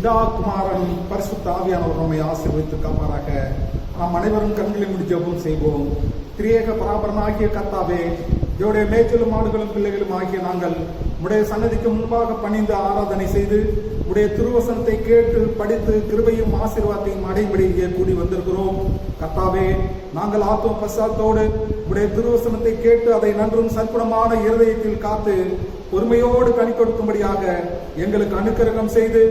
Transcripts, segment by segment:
பிதா குமாரன் பரிசுத்த ஆவியானவர் நம்மை ஆசீர்வதித்து காப்பாராக. நாம் அனைவரும் கண்களை மூடி ஜெபம் செய்வோம். திரியேக பராபரனாகிய கர்த்தாவே, இதோடைய மேய்ச்சலும் மாடுகளும் பிள்ளைகளும் ஆகிய நாங்கள் உடைய சன்னதிக்கு முன்பாக பணிந்து ஆராதனை செய்து உடைய திருவசனத்தை கேட்டு படித்து கிருபையும் ஆசீர்வாதத்தையும் அடைபடி இங்கே கூடி வந்திருக்கிறோம். கர்த்தாவே, நாங்கள் ஆத்ம பசாத்தோடு உடைய திருவசனத்தை கேட்டு அதை நன்றும் சற்புடமான இருதயத்தில் காத்து பொறுமையோடு கனி கொடுக்கும்படியாக எங்களுக்கு அனுக்கிரகம் செய்து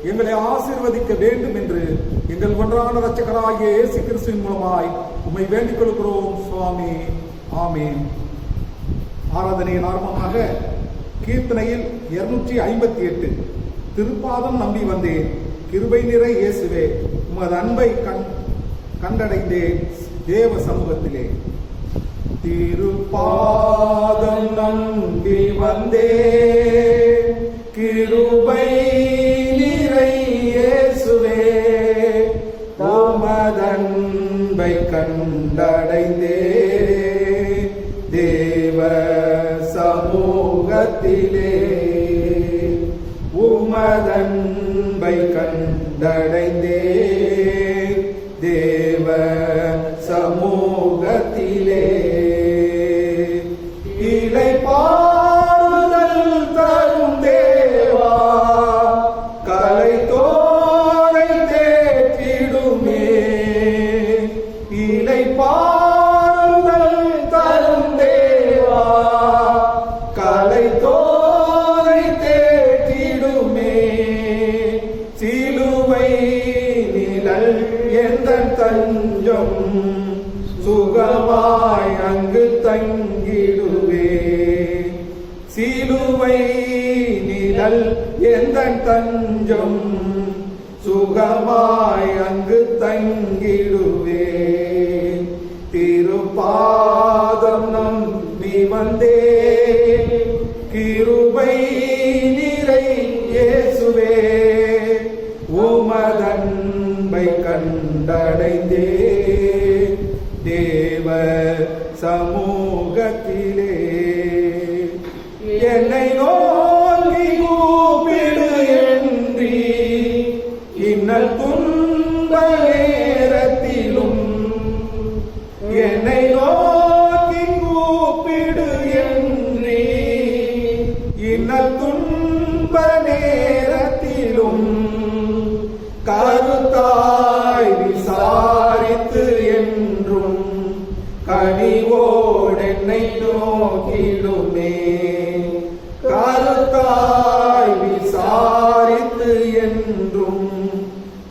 எங்களை ஆசீர்வதிக்க வேண்டும் என்று எங்கள் ஒன்றான இரட்சகராகிய இயேசு கிறிஸ்துவின் மூலமாய் உம்மை வேண்டிக் கொள்கிறோம் சுவாமி. ஆமென். ஆராதனையின் ஆரம்பமாக கீர்த்தனையில் 258 திருப்பாதம் நம்பி வந்தேன், கிருபை நிறை இயேசுவே உமது அன்பை கண்டடைந்தேன் தேவ சமூகத்திலே. திருப்பாதம் நம்பி வந்தேன், கிருபை நிறை இயேசுவே உமது அன்பை கண்டடைந்தேன் தேவ சமூகத்திலே. உமது அன்பை கண்டடைந்தேன் தேவ சமூகத்திலே. இலை பாடுதல் தரும் தேவா, கலை தோரை தேற்றிடுமே. இலை பாடுதல் தரும் தேவா, கலை தோரை தேற்றிடுமே. சிலுவை நிழல் எந்த தஞ்சம், சுகமாய் அங்கு தங்கிடுவே. சிலுவை நிழல் எந்த தஞ்சம், சுகமாய் அங்கு தங்கிடுவே. திருப்பாதம் நம்பி வந்தேன், கிருபை நிறை இயேசுவே உமது அன்பை கண்டடைந்தேன் தேவ சமூகத்திலே. என்னை நோக்கி கூப்பிடு என்றி இன்னல் துன்ப நேரத்திலும், என்னை நோக்கி கூப்பிடு என்றி இன்னல் துன்ப நேரத்திலும், கருத்தாய் விசாரித்து என்றும் கனிவோடு என்னை நோக்கிடுமே. கருத்தாய் விசாரித்து என்றும்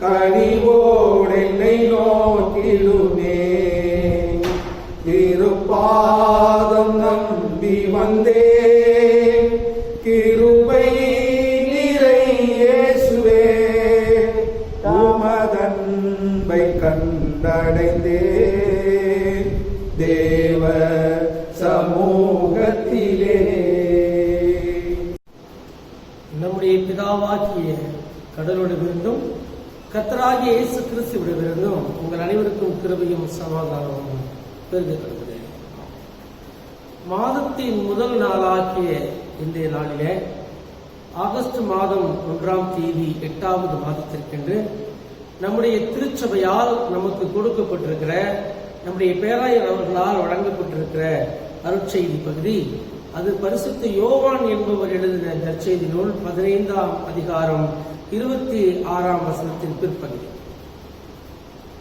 கனிவோடு என்னை நோக்கிடுமே. திருப்பாதம் நம்பி வந்தேன், கிருபை நிறை இயேசுவே உமது அன்பை கண்டடைந்தேன் தேவ சமூகத்திலே. நம்முடைய பிதாவாகிய கடவுளிடமிருந்தும் கர்த்தராகிய இயேசு கிறிஸ்துவிடமிருந்தும் உங்கள் அனைவருக்கும் கிருபையும் சமாதானமும் பெருகிறது. மாதத்தின் முதல் நாளாகிய இன்றைய நாளிலே ஆகஸ்ட் மாதம் 1ஆம் தேதி 8வது மாதத்திற்கென்று நம்முடைய திருச்சபையால் நமக்கு கொடுக்கப்பட்டிருக்கிற, நம்முடைய பேராயர் அவர்களால் வழங்கப்பட்டிருக்கிற அருட்செய்தி பகுதி, அது பரிசுத்த யோவான் என்பவர் எழுதின நற்செய்தி நூல் 15ஆம் அதிகாரம் 26ஆம் வசனத்தின் பிற்பகுதி.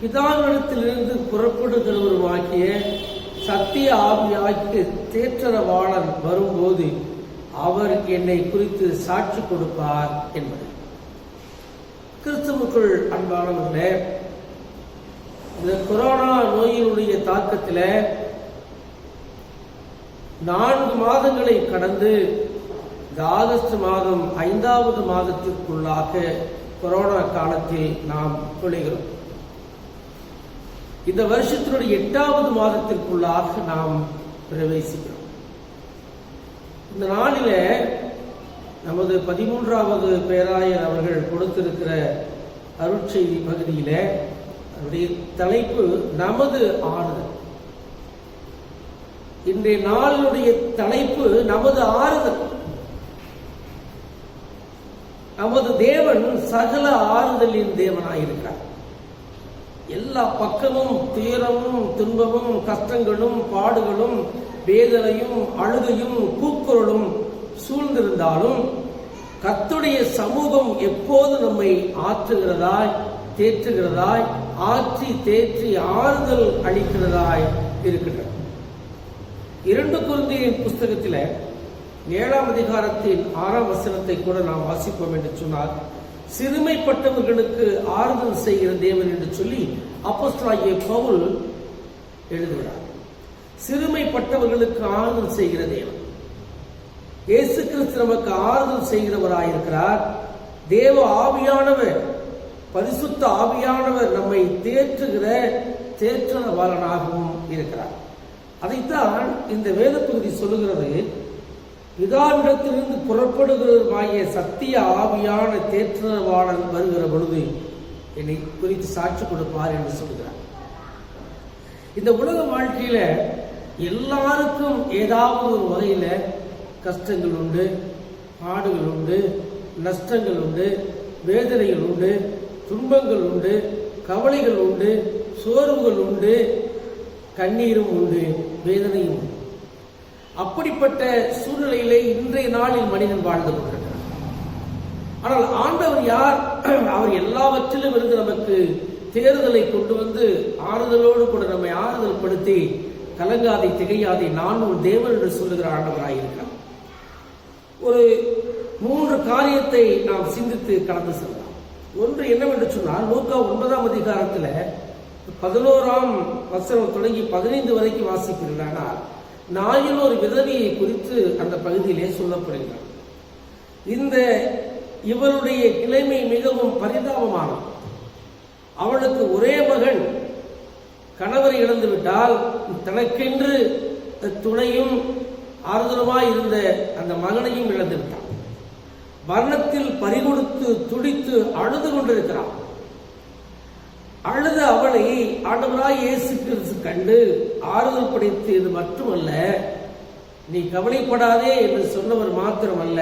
பிதாவிடத்திலிருந்து புறப்படுகிறவருமாகிய சத்திய ஆவியாகிய தேற்றரவாளன் வரும்போது அவர் என்னை குறித்து சாட்சி கொடுப்பார் என்பது. கிறிஸ்துவுக்குள் அன்பானவர்களே, இந்த கொரோனா நோயினுடைய தாக்கத்தில் 4 மாதங்களை கடந்து இந்த ஆகஸ்ட் மாதம் 5வது மாதத்திற்குள்ளாக கொரோனா காலத்தில் நாம் நுழைகிறோம். இந்த வருஷத்தினுடைய 8வது மாதத்திற்குள்ளாக நாம் பிரவேசிக்கிறோம். இந்த நாளில நமது 13வது பேராயர் அவர்கள் கொடுத்திருக்கிற அருட்செய்தி பகுதியில அவருடைய தலைப்பு நமது ஆறுதல். இன்றைய நாளுடைய தலைப்பு நமது ஆறுதல். நமது தேவன் சகல ஆறுதலின் தேவனாயிருக்கிறார். எல்லா பக்கமும் துயரமும் துன்பமும் கஷ்டங்களும் பாடுகளும் வேதனையும் அழுகையும் கூக்குரலும் சூழ்ந்திருந்தாலும் கர்த்தருடைய சமூகம் எப்போது நம்மை ஆற்றுகிறதாய் தேற்றுகிறதாய் ஆற்றி தேற்றி ஆறுதல் அளிக்கிறதாய் இருக்கின்றது. 2 கொரிந்தியர் புஸ்தகத்தில் 7ஆம் அதிகாரத்தின் 6ஆம் வசனத்தை கூட நாம் வாசிப்போம் என்று சொன்னார். சிறுமைப்பட்டவர்களுக்கு ஆறுதல் செய்கிற தேவன் என்று சொல்லி அப்போஸ்தலனாகிய பவுல் எழுதுகிறார். சிறுமைப்பட்டவர்களுக்கு ஆறுதல் செய்கிற தேவன். இயேசு கிறிஸ்து நமக்கு ஆறுதல் செய்கிறவராயிருக்கிறார். தேவ ஆவியானவர், பரிசுத்த ஆவியானவர் நம்மை தேற்றுகிறவராகவும் இருக்கிறார். அதைத்தான் இந்த வேத பகுதி சொல்லுகிறது. பிதாவிடத்திலிருந்து புறப்படுகிறதுமாகிய சத்திய ஆவியான தேற்றவாளன் வருகிற பொழுது என்னை குறித்து சாட்சி கொடுப்பார் என்று சொல்கிறார். இந்த உலக வாழ்க்கையில எல்லாருக்கும் ஏதாவது ஒரு வகையில கஷ்டங்கள் உண்டு, பாடுகள் உண்டு, நஷ்டங்கள் உண்டு, வேதனைகள் உண்டு, துன்பங்கள் உண்டு, கவலைகள் உண்டு, சோர்வுகள் உண்டு, கண்ணீரும் உண்டு, வேதனையும் உண்டு. அப்படிப்பட்ட சூழ்நிலையிலே இன்றைய நாளில் மனிதன் வாழ்ந்து கொண்டிருக்கிறார். ஆனால் ஆண்டவர் யார்? அவர் எல்லாவற்றிலும் இருந்து நமக்கு தேர்தலை கொண்டு வந்து ஆறுதலோடு கூட நம்மை ஆறுதல் படுத்தி கலங்காதை திகையாதை நான் ஒரு தேவன் என்று சொல்லுகிற ஆண்டவராயிருக்கிறார். ஒரு 3 காரியத்தை நாம் சிந்தித்து கடந்து செல்லலாம். ஒன்று என்னவென்று சொன்னால், லூக்கா 9ஆம் அதிகாரத்தில் 11ஆம் வசனம் தொடங்கி 15 வரைக்கும் வாசிக்கிறீர்களானால் நாயில் ஒரு விதவியை குறித்து அந்த பகுதியிலே சொல்லப்படுகிறார். இவருடைய நிலைமை மிகவும் பரிதாபமானது. அவளுக்கு ஒரே மகன், கணவரை இழந்து விட்டால் தனக்கென்று துணையும் ஆறுதலுமாய் இருந்த அந்த மகனையும் இழந்து விட்டான். மரணத்தில் பறிகொடுத்து துடித்து அழுது கொண்டிருக்கிறான். அழுத அவளை ஆண்டவராய் இயேசு கிறிஸ்து கண்டு ஆறுதல் படுத்தியது மட்டுமல்ல, நீ கவலைப்படாதே என்று சொன்னவர் மாத்திரமல்ல,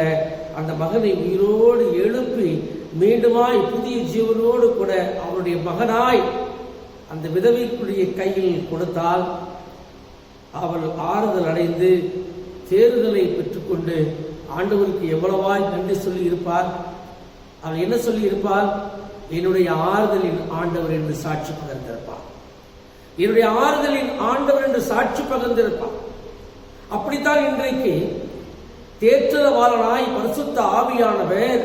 அந்த மகனை உயிரோடு எழுப்பி மீண்டுமாய் புதிய ஜீவனோடு கூட அவருடைய மகனாய் அந்த விதவைக்குரிய கையில் கொடுத்தால் அவள் ஆறுதல் அடைந்து தேறுதலை பெற்றுக்கொண்டு ஆண்டவருக்கு எவ்வளவாய் நன்றி சொல்லி இருப்பார். அவள் என்ன சொல்லி இருப்பாள்? என்னுடைய ஆறுதலின் ஆண்டவர் என்று சாட்சி பகர்ந்திருப்பார். என்னுடைய ஆறுதலின் ஆண்டவர் என்று சாட்சி பகர்ந்திருப்பார். அப்படித்தான் இன்றைக்கு தேற்றவாளனாய் பரிசுத்த ஆவியானவர்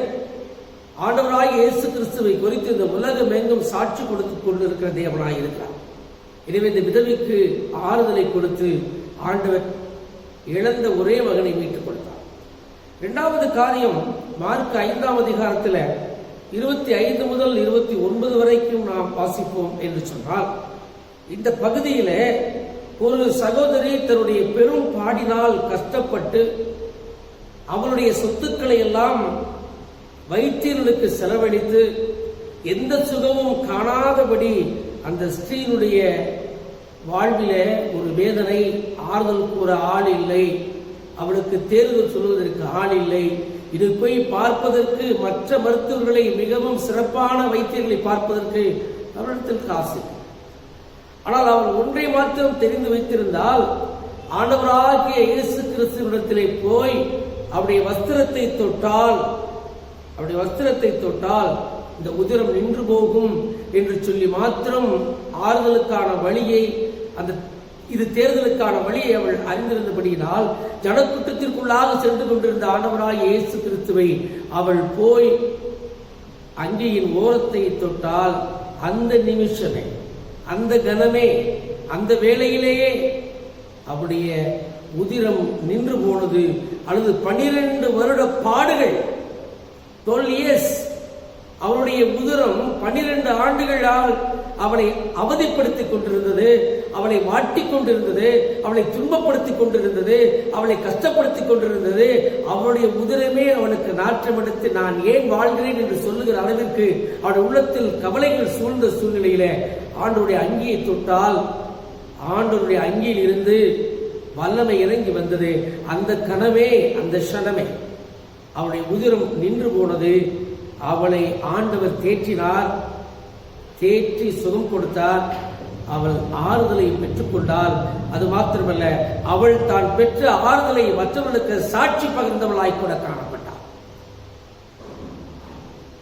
ஆண்டவராய் இயேசு கிறிஸ்துவை குறித்து இந்த உலகம் எங்கும் சாட்சி கொடுத்துக் கொண்டிருக்கிற தேவனாய் இருக்கிறார். எனவே இந்த விதவிக்கு ஆறுதலை கொடுத்து ஆண்டவர் இழந்த ஒரே மகனை மீட்டுக் கொடுத்தார். 2வது காரியம், மார்க் 5ஆம் அதிகாரத்தில் 25 முதல் 29 வரைக்கும் நாம் வாசிப்போம் என்று சொன்னால், இந்த பகுதியில ஒரு சகோதரி தன்னுடைய பெரும் பாடினால் கஷ்டப்பட்டு அவளுடைய சொத்துக்களை எல்லாம் வைத்தியர்களுக்கு செலவழித்து எந்த சுகமும் காணாதபடி அந்த ஸ்திரீனுடைய வாழ்வில ஒரு வேதனை, ஆறுதல் கூற ஆள் இல்லை, அவளுக்கு தேர்தல் சொல்வதற்கு ஆள் இல்லை. இது போய் பார்ப்பதற்கு மற்ற மருத்துவர்களை, மிகவும் சிறப்பான வைத்தியர்களை பார்ப்பதற்கு அவரிடத்தில் காசு. ஆனால் அவன் ஒன்றை மாத்திரம் தெரிந்து வைத்திருந்தால், ஆண்டவராகிய இயேசு கிறிஸ்துவிடத்திலே போய் அவருடைய வஸ்திரத்தை தொட்டால் இந்த உதிரம் நின்று போகும் என்று சொல்லி மாத்திரம் ஆறுதலுக்கான வழியை, இது தேர்தலுக்கான வழியை அவள் அறிந்திருந்தபடியினால் ஜனக்கூட்டத்திற்குள்ளாக சென்று கொண்டிருந்த ஆண்டவராய் இயேசு கிறிஸ்துவை அவள் போய் அங்கியின் ஓரத்தை தொட்டால் அந்த நிமிஷமே, அந்த கணமே, அந்த வேளையிலேயே அவருடைய உதிரம் நின்று போனது. அல்லது 12 வருட பாடுகள், 12 years, அவருடைய உதிரம் 12 ஆண்டுகளால் அவளை அவதிப்படுத்திக் கொண்டிருந்தது, அவளை வாட்டிக் கொண்டிருந்தது, அவளை துன்பப்படுத்திக் கொண்டிருந்தது, அவளை கஷ்டப்படுத்திக் கொண்டிருந்தது. அவளுடைய உதிரமே அவனுக்கு நாற்றமெடுத்து நான் ஏன் வாழ்கிறேன் என்று சொல்லுகிற அளவிற்கு அவருடைய உள்ளத்தில் கவலைகள் சூழ்ந்த சூழ்நிலையில ஆண்டவருடைய அங்கியை தொட்டால் ஆண்டவருடைய அங்கியில் இருந்து வல்லமை இறங்கி வந்தது. அந்த கணமே, அந்த க்ஷணமே அவருடைய உதிரம் நின்று போனது. அவளை ஆண்டவர் தேற்றினார், தேற்றி சுகம் கொடுத்தார். அவள் ஆறுதலை பெற்றுக்கொண்டாள். அது மாத்திரமல்ல, அவள் தான் பெற்ற ஆறுதலை மற்றவர்களுக்கு சாட்சி பகிர்ந்தவளாய் கூட காணப்பட்டாள்.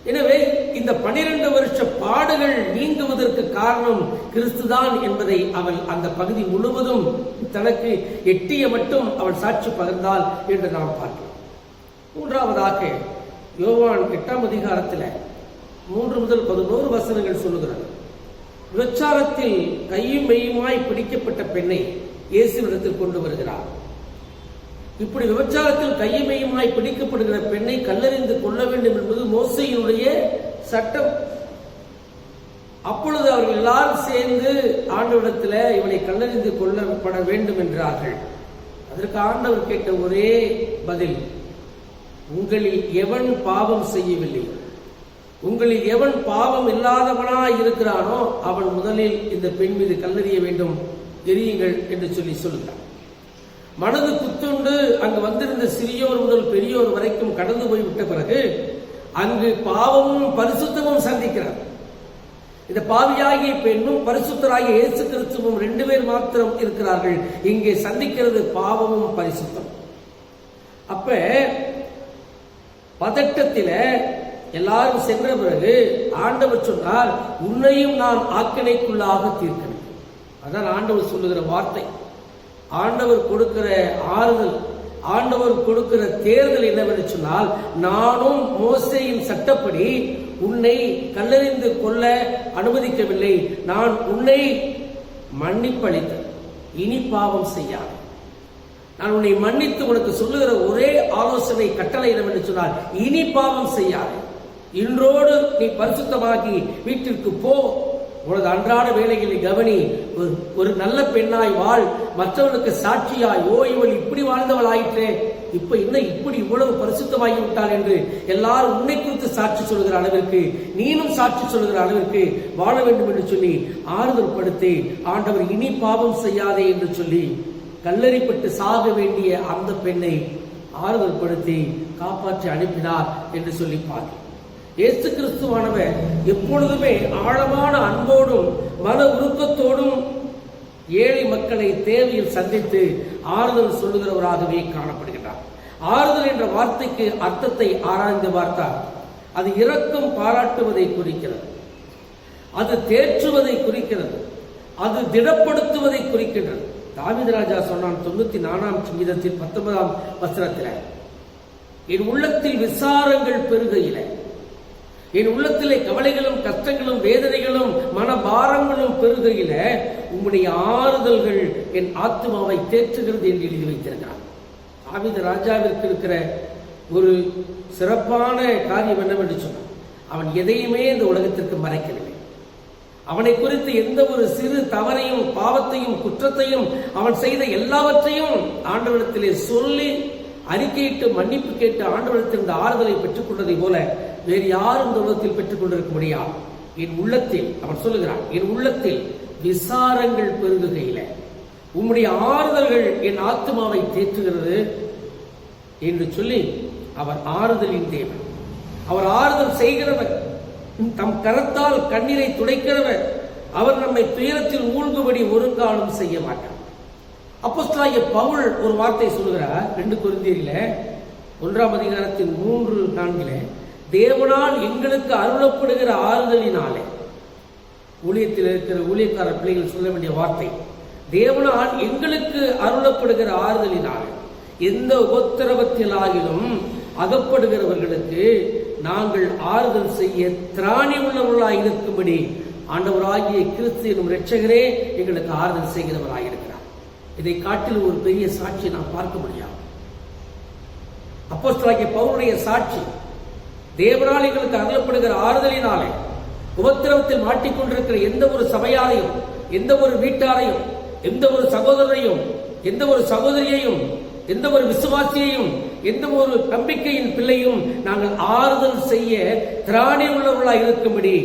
எனவே இந்த 12 வருஷ பாடுகள் நீங்குவதற்கு காரணம் கிறிஸ்துதான் என்பதை அவள் அந்த பகுதி முழுவதும் தனக்கு எட்டிய மட்டும் அவள் சாட்சி பகிர்ந்தாள் என்று நாம் பார்க்கிறோம். மூன்றாவதாக யோவான் 8ஆம் அதிகாரத்தில் 3 முதல் 11 வசனங்கள் சொல்லுகிறது. விபச்சாரத்தில் கையும் மெய்யுமாய் பிடிக்கப்பட்ட பெண்ணை இயேசுவிடத்தில் கொண்டு வருகிறார். இப்படி விபச்சாரத்தில் கையும் மெய்யுமாய் பிடிக்கப்படுகிற பெண்ணை கல்லெறிந்து கொள்ள வேண்டும் என்பது மோசேயினுடைய சட்டம். அப்பொழுது அவர்கள் எல்லாரும் சேர்ந்து ஆண்டவரிடத்தில் இவனை கல்லெறிந்து கொள்ளப்பட வேண்டும் என்றார்கள். அதற்கு ஆண்டவர் கேட்ட ஒரே பதில், உங்களில் எவன் பாவம் செய்யவில்லை, உங்களில் எவன் பாவம் இல்லாதவனாய் இருக்கிறானோ அவன் முதலில் இந்த பெண் மீது கல்லெறிய வேண்டும், எரியுங்கள் என்று சொல்லுகிறார். மனது குத்துண்டு அங்கு வந்திருந்த சிறியோர் முதல் பெரியோர் வரைக்கும் கடந்து போய்விட்ட பிறகு அங்கு பாவமும் பரிசுத்தமும் சந்திக்கிறார். இந்த பாவியாகிய பெண்ணும் பரிசுத்தராகிய இயேசு கிறிஸ்துவும் 2 பேர் மாத்திரம் இருக்கிறார்கள். இங்கே சந்திக்கிறது பாவமும் பரிசுத்தம். அப்ப பதட்டத்தில எல்லாரும் சென்ற பிறகு ஆண்டவர் சொன்னார், உன்னையும் நான் ஆக்கினைக்குள்ளாக தீர்க்கிறேன். அதான் ஆண்டவர் சொல்லுகிற வார்த்தை. ஆண்டவர் கொடுக்கிற ஆறுதல், ஆண்டவர் கொடுக்கிற தேர்தல் என்னவென்று சொன்னால், நானும் மோசேயின் சட்டப்படி உன்னை கல்லெறிந்து கொள்ள அனுமதிக்கவில்லை, நான் உன்னை மன்னிப்பளித்தேன், இனி பாவம் செய்யாதே. நான் உன்னை மன்னித்து உனக்கு சொல்லுகிற ஒரே ஆலோசனை கட்டளை என்னவென்று சொன்னால், இனி பாவம் செய்யாதே, இன்றோடு நீ பரிசுத்தமாகி வீட்டிற்கு போ, உனது அன்றாட வேலைகளை கவனி, ஒரு நல்ல பெண்ணாய் வாழ், மற்றவனுக்கு சாட்சியாய், ஓ இவள் இப்படி வாழ்ந்தவள் ஆயிற்றே, இப்ப இன்னும் இப்படி இவ்வளவு பரிசுத்தமாகி விட்டாள் என்று எல்லாரும் உன்னை குறித்து சாட்சி சொல்கிற அளவிற்கு, நீனும் சாட்சி சொல்கிற அளவிற்கு வாழ வேண்டும் என்று சொல்லி ஆறுதல் படுத்தி, ஆண்டவர் இனி பாவம் செய்யாதே என்று சொல்லி கல்லெறிப்பட்டு சாக வேண்டிய அந்த பெண்ணை ஆறுதல் படுத்தி காப்பாற்றி அனுப்பினார் என்று சொல்லி பார்க்கிறோம். இயேசு கிறிஸ்துவானவர் எப்பொழுதுமே ஆழமான அன்போடும் மன உருக்கத்தோடும் ஏழை மக்களை தேவையில் சந்தித்து ஆறுதல் சொல்லுகிறவராகவே காணப்படுகிறார். ஆறுதல் என்ற வார்த்தைக்கு அர்த்தத்தை ஆராய்ந்து பார்த்தார். அது இரக்கம் பாராட்டுவதை குறிக்கிறது, அது தேற்றுவதை குறிக்கிறது, அது திடப்படுத்துவதை குறிக்கின்றது. தாவீது ராஜா சொன்னான் 94ஆம் சங்கீதத்தில் 19ஆம் வசனத்தில், என் உள்ளத்தில் விசாரங்கள் பெருகையில, என் உள்ளத்திலே கவலைகளும் கஷ்டங்களும் வேதனைகளும் மனபாரங்களும் பெருகையில உம்முடைய ஆறுதல்கள் என் ஆத்மாவை தேற்றுகிறது என்று எழுதி வைத்திருக்கிறார். தாவீது ராஜாவிற்கு இருக்கிற ஒரு சிறப்பான காரியம் என்னவென்று சொன்னார், அவன் எதையுமே இந்த உலகத்திற்கு மறைக்கவில்லை. அவனை குறித்து எந்த ஒரு சிறு தவறையும் பாவத்தையும் குற்றத்தையும் அவன் செய்த எல்லாவற்றையும் ஆண்டவரிடத்திலே சொல்லி அறிக்கையிட்டு மன்னிப்பு கேட்டு ஆண்டவரிடத்தில் இந்த ஆறுதலை பெற்றுக் கொண்டதை போல வேறு யாரும் இந்த உலகத்தில் பெற்றுக் கொண்டிருக்க முடியாது. என் உள்ளத்தில், அவன் சொல்லுகிறான், என் உள்ளத்தில் விசாரங்கள் பெருகுகையில உம்முடைய ஆறுதல்கள் என் ஆத்மாவை தேற்றுகிறது என்று சொல்லி அவர் ஆறுதலின் தேவன், அவர் ஆறுதல் செய்கிறவர், தம் கரத்தால் கண்ணீரை துடைக்கிறவர், அவர் நம்மை துயரத்தில் மூழ்குபடி ஒரு காலம் செய்ய மாட்டார். அப்போஸ்தலனாகிய பவுல் ஒரு வார்த்தை சொல்கிறார் 2 கொரிந்தியரில் 1ஆம் அதிகாரத்தின் 3-4, தேவனால் எங்களுக்கு அருளப்படுகிற ஆறுதலினாலே, ஊழியத்தில் இருக்கிற ஊழியக்கார பிள்ளைகள் சொல்ல வேண்டிய வார்த்தை, தேவனால் எங்களுக்கு அருளப்படுகிற ஆறுதலினாலே எந்த உபத்திரவத்திலாகிலும் அகப்படுகிறவர்களுக்கு நாங்கள் ஆறுதல் செய்ய திராணி உள்ளவர்களாக இருக்கும்படி ஆண்டவராகிய கிறிஸ்து எனும் இரட்சகரே எங்களுக்கு ஆறுதல் செய்கிறவராயிருக்கிறார். இதை காட்டில் ஒரு பெரிய சாட்சி நாம் பார்க்க முடியாது. அப்போஸ்தலனாகிய பவுலுடைய சாட்சி, தேவனால் எங்களுக்கு அருளப்படுகிற ஆறுதலினாலே உபத்திரவத்தில் மாட்டிக்கொண்டிருக்கிற எந்த ஒரு சபையாரையும், எந்த ஒரு வீட்டாரையும், எந்த ஒரு சகோதரரையும், எந்த ஒரு சகோதரியையும், எந்த ஒரு விசுவாசியையும், எந்த ஒரு நம்பிக்கையின் பிள்ளையும் நாங்கள் ஆறுதல் செய்ய திராணி உள்ளவர்களாக இருக்கும்படி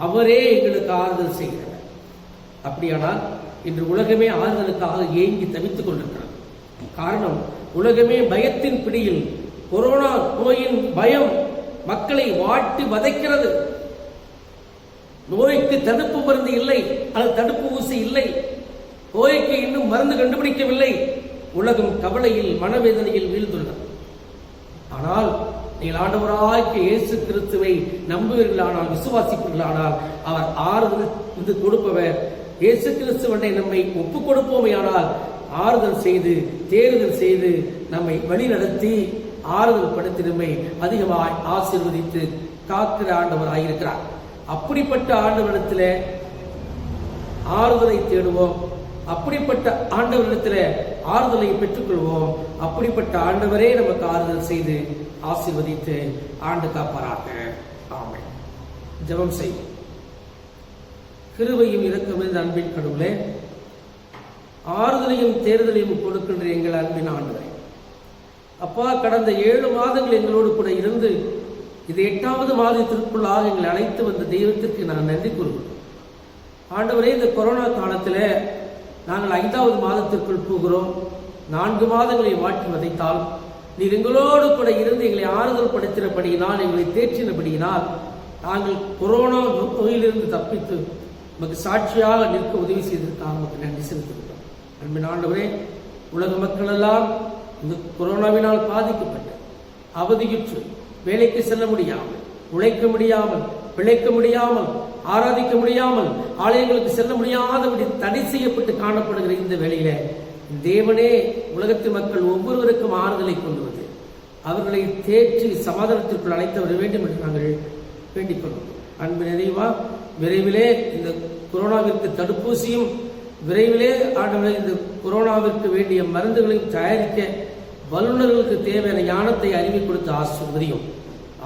அவரே எங்களுக்கு ஆறுதல் செய்கிறார். அப்படியானால் இன்று உலகமே ஆறுதலுக்காக ஏங்கி தவித்துக் கொண்டிருக்கிறது. காரணம், உலகமே பயத்தின் பிடியில், கொரோனா நோயின் பயம் மக்களை வாட்டி வதைக்கிறது. நோய்க்கு தடுப்பு மருந்து இல்லை, அல்லது தடுப்பு ஊசி இல்லை, நோய்க்கு இன்னும் மருந்து கண்டுபிடிக்கவில்லை. உலகம் கவலையில் மனவேதனையில் வீழ்ந்துள்ளது. ஆனால் நீங்கள் ஆண்டவராகிய இயேசு கிறிஸ்துவை நம்புவீர்களானால், விசுவாசிப்பீர்களானால், அவர் ஆறுதல் கொடுப்பவர். இயேசு கிறிஸ்துவனை நம்மை ஒப்புக் கொடுப்போமையானால் ஆறுதல் செய்து, தேறுதல் செய்து, நம்மை வழி நடத்தி, ஆறுதல் படுத்தி நம்மை அதிகமாய் ஆசீர்வதித்து காக்கிற ஆண்டவர் ஆகியிருக்கிறார். அப்படிப்பட்ட ஆண்டவரிடத்தில் ஆறுதலை தேடுவோம். அப்படிப்பட்ட ஆண்டவரிடத்தில் ஆறுதலை பெற்றுக்கொள்வோம். அப்படிப்பட்ட ஆண்டவரே நமக்கு ஆறுதல் செய்து ஆசீர்வதித்து ஆண்டு காப்பாராக. ஆமென். ஜெபம் செய்வோம். கிருபையும் இரக்கமும் அன்பின் கடவுளே, ஆறுதலையும் தேர்தலையும் கொடுக்கின்ற எங்கள் அன்பின் ஆண்டவரே, அப்பா, கடந்த 7 மாதங்கள் எங்களோடு கூட இருந்து இது 8வது மாதத்திற்குள்ளாக எங்களை அழைத்து வந்த தெய்வத்திற்கு நான் நன்றி கூறுகிறோம். ஆண்டவரே, இந்த கொரோனா காலத்தில் நாங்கள் 5வது மாதத்திற்குள் போகிறோம். 4 மாதங்களை மாற்றி வதைத்தால் நீர் எங்களோடு கூட இருந்து எங்களை ஆறுதல் படுத்தினபடியினால், எங்களை தேற்றினபடியினால் நாங்கள் கொரோனா நோயிலிருந்து தப்பித்து நமக்கு சாட்சியாக நிற்க உதவி செய்ததற்காக நமக்கு நன்றி செலுத்துகிறோம். அன்பின் ஆண்டவரே, உலக மக்கள் எல்லாம் இந்த கொரோனாவினால் பாதிக்கப்பட்டு அவதியுற்று வேலைக்கு செல்ல முடியாமல், உழைக்க முடியாமல், பிழைக்க முடியாமல், ஆராதிக்க முடியாமல், ஆலயங்களுக்கு செல்ல முடியாதபடி தடை செய்யப்பட்டு காணப்படுகிற இந்த வேளையில தேவனே உலகத்து மக்கள் ஒவ்வொருவருக்கும் ஆறுதலை கொண்டு வந்து அவர்களை தேற்றி சமாதானத்திற்குள் அழைத்து வர வேண்டும் என்று நாங்கள் வேண்டிக் கொள்வோம். அன்பு நிறைவா, விரைவிலே இந்த கொரோனாவிற்கு தடுப்பூசியும், விரைவிலே ஆண்டவரே இந்த கொரோனாவிற்கு வேண்டிய மருந்துகளையும் தயாரிக்க வல்லுநர்களுக்கு தேவையான ஞானத்தை அறிவி கொடுத்து ஆசீர்வதியும்.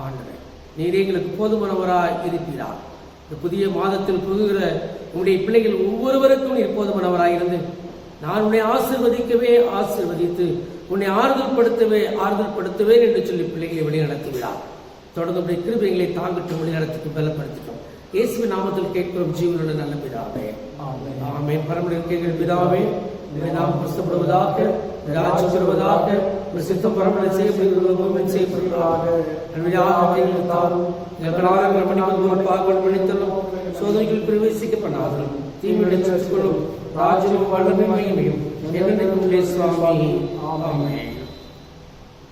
ஆண்டவரே, நீர் எங்களுக்கு போதுமானவராய் இருப்பீரார். இந்த புதிய மாதத்தில் புகுகிற உங்களுடைய பிள்ளைகள் ஒவ்வொருவருக்கும் நீர் போதுமானவராய் இருந்து நான் உன்னை ஆசீர்வதிக்கவே ஆசீர்வதித்து உன்னை ஆறுதல் படுத்துவேன் என்று சொல்லி பிள்ளைகளை வழி நடத்துகிறார். தொடர்ந்து உடைய கிருபைகளை தாங்கட்டும், வழி நடத்திட்டு பலப்படுத்திட்டோம். இயேசுவின் நாமத்தில் கேட்கிறோம் ஜீவனுள்ள நல்ல பிதாவே. ஆமென். பரமனின் பிதாவே, உம்முடைய நாமம் பிரஸ்தப்படுவதாக, ராஜ்யம் வருவதாக, உம்முடைய சித்தம் பரமனை செய்யப்படுகிறது செய்யப்படுவதாக. சோதனைகள் பிரவேசிக்க பண்ணாதலும் தீமையுடைய சர்ச்சைகளும் ராஜ்யமும் வல்லமையும் மகிமையும் என்னென்னைக்கும் சுவாமி. ஆமென்.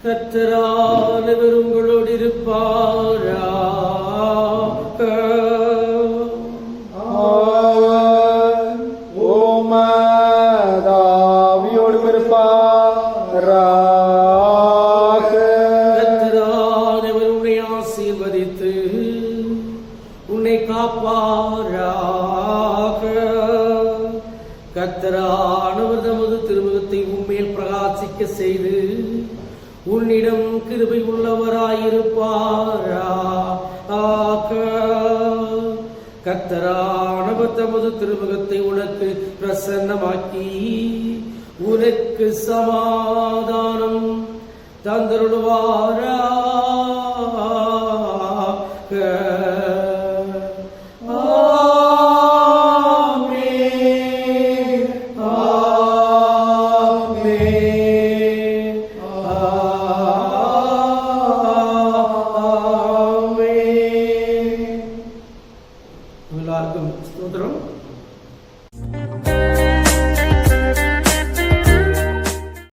கர்த்தரானவர் உங்களோடு இருப்பாராக. கர்த்தரானவர் உன்னை ஆசீர்வதித்து உன்னை காப்பாராக. கர்த்தரானவர் தமது திருமுகத்தை உன்மேல் பிரகாசிக்க செய்து உன்னிடம் கிருபை உள்ளவராயிருப்பாராக. கர்த்தரானவர் தமது திருமுகத்தை உனக்கு பிரசன்னமாக்கி உனக்கு சமாதானம் தந்தருள்வாராக. ஆமென். ஆமென்.